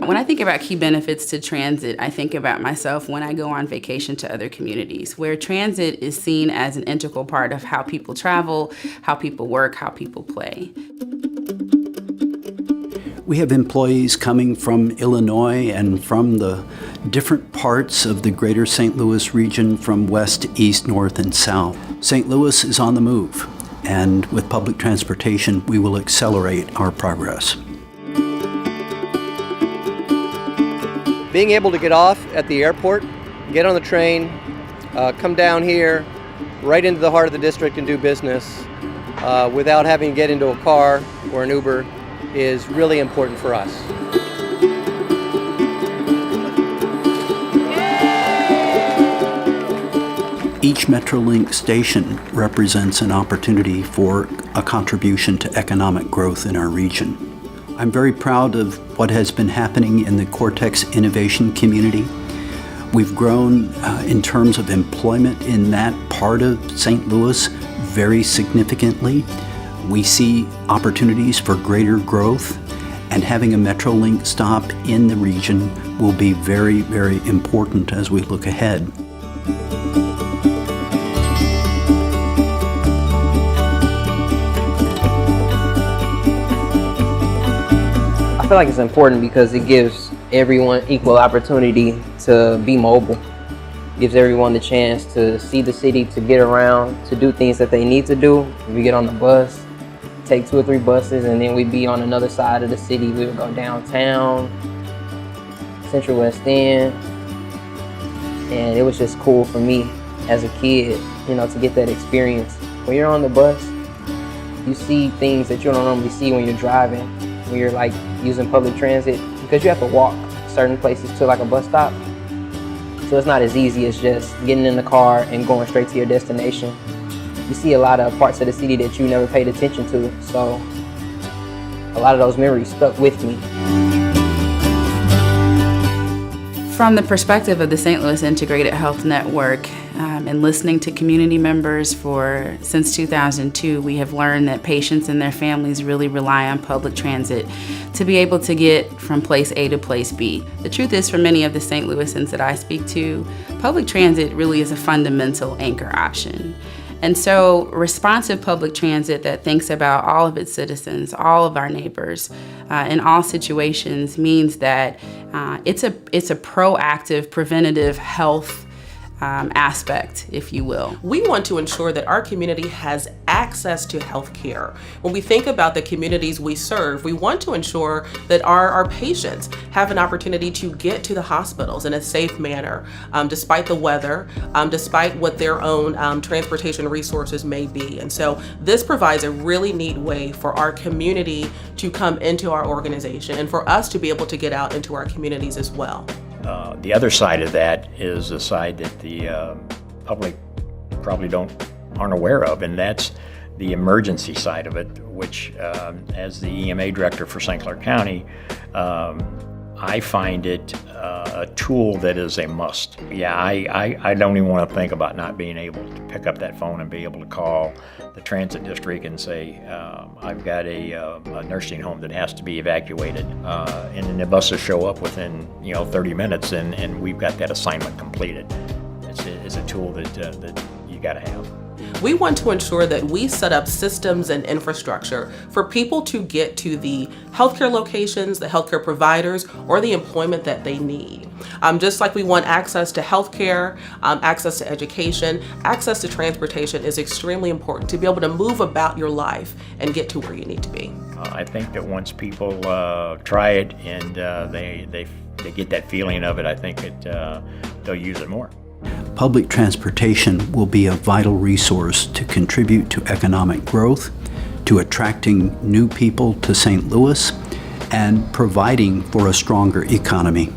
When I think about key benefits to transit, I think about myself when I go on vacation to other communities, where transit is seen as an integral part of how people travel, how people work, how people play. We have employees coming from Illinois and from the different parts of the greater St. Louis region, from west, east, north, and south. St. Louis is on the move, and with public transportation, we will accelerate our progress. Being able to get off at the airport, get on the train, come down here, right into the heart of the district and do business without having to get into a car or an Uber is really important for us. Each Metrolink station represents an opportunity for a contribution to economic growth in our region. I'm very proud of what has been happening in the Cortex innovation community. We've grown in terms of employment in that part of St. Louis very significantly. We see opportunities for greater growth, and having a Metrolink stop in the region will be very, very important as we look ahead. I feel like it's important because it gives everyone equal opportunity to be mobile. It gives everyone the chance to see the city, to get around, to do things that they need to do. If we get on the bus, take 2 or 3 buses, and then we'd be on another side of the city. We would go downtown, Central West End, and it was just cool for me as a kid, you know, to get that experience. When you're on the bus, you see things that you don't normally see when you're driving, when you're like using public transit, because you have to walk certain places to like a bus stop. So it's not as easy as just getting in the car and going straight to your destination. You see a lot of parts of the city that you never paid attention to, so a lot of those memories stuck with me. From the perspective of the St. Louis Integrated Health Network, and listening to community members since 2002, we have learned that patients and their families really rely on public transit to be able to get from place A to place B. The truth is, for many of the St. Louisans that I speak to, public transit really is a fundamental anchor option. And so responsive public transit that thinks about all of its citizens, all of our neighbors, in all situations means that it's a proactive, preventative health aspect, if you will. We want to ensure that our community has access to health care. When we think about the communities we serve, we want to ensure that our patients have an opportunity to get to the hospitals in a safe manner, despite the weather, despite what their own transportation resources may be. And so this provides a really neat way for our community to come into our organization and for us to be able to get out into our communities as well. The other side of that is the side that the public probably aren't aware of, and that's the emergency side of it, which as the EMA director for St. Clair County, I find it a tool that is a must. Yeah, I don't even want to think about not being able to pick up that phone and be able to call the transit district and say, I've got a nursing home that has to be evacuated. And then the buses show up within 30 minutes and we've got that assignment completed. It's a tool that you got to have. We want to ensure that we set up systems and infrastructure for people to get to the healthcare locations, the healthcare providers, or the employment that they need. Just like we want access to healthcare, access to education, access to transportation is extremely important to be able to move about your life and get to where you need to be. I think that once people try it and they get that feeling of it, I think they'll use it more. Public transportation will be a vital resource to contribute to economic growth, to attracting new people to St. Louis, and providing for a stronger economy.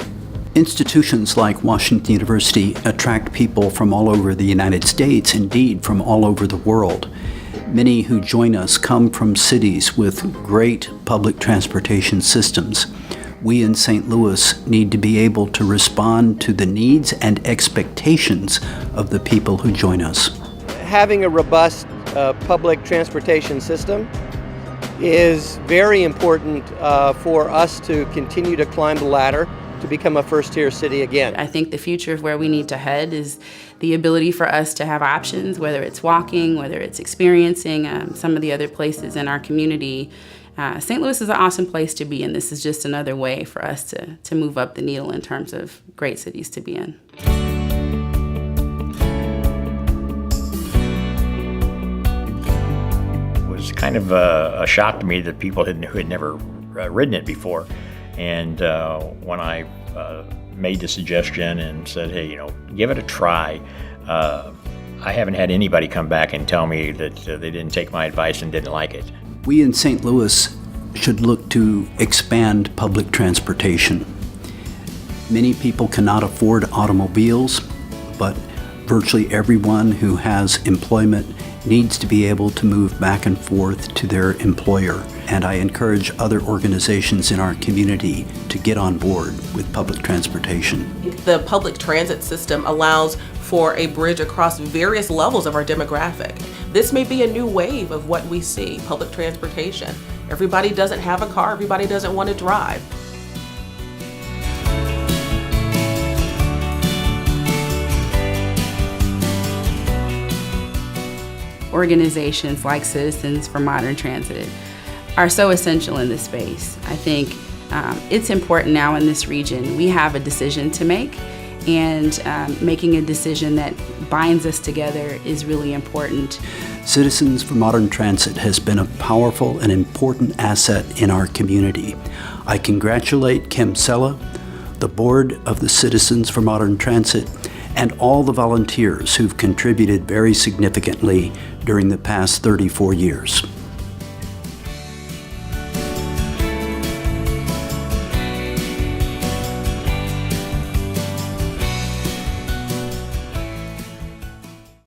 Institutions like Washington University attract people from all over the United States, indeed from all over the world. Many who join us come from cities with great public transportation systems. We in St. Louis need to be able to respond to the needs and expectations of the people who join us. Having a robust public transportation system is very important for us to continue to climb the ladder to become a first-tier city again. I think the future of where we need to head is the ability for us to have options, whether it's walking, whether it's experiencing some of the other places in our community. St. Louis is an awesome place to be, and this is just another way for us to move up the needle in terms of great cities to be in. It was kind of a shock to me that people who had never ridden it before. And when I made the suggestion and said, hey, give it a try, I haven't had anybody come back and tell me that they didn't take my advice and didn't like it. We in St. Louis should look to expand public transportation. Many people cannot afford automobiles, but virtually everyone who has employment needs to be able to move back and forth to their employer. And I encourage other organizations in our community to get on board with public transportation. The public transit system allows for a bridge across various levels of our demographic. This may be a new wave of what we see, public transportation. Everybody doesn't have a car, everybody doesn't want to drive. Organizations like Citizens for Modern Transit are so essential in this space. I think it's important now in this region. We have a decision to make, and making a decision that binds us together is really important. Citizens for Modern Transit has been a powerful and important asset in our community. I congratulate Kim Sella, the board of the Citizens for Modern Transit, and all the volunteers who've contributed very significantly during the past 34 years.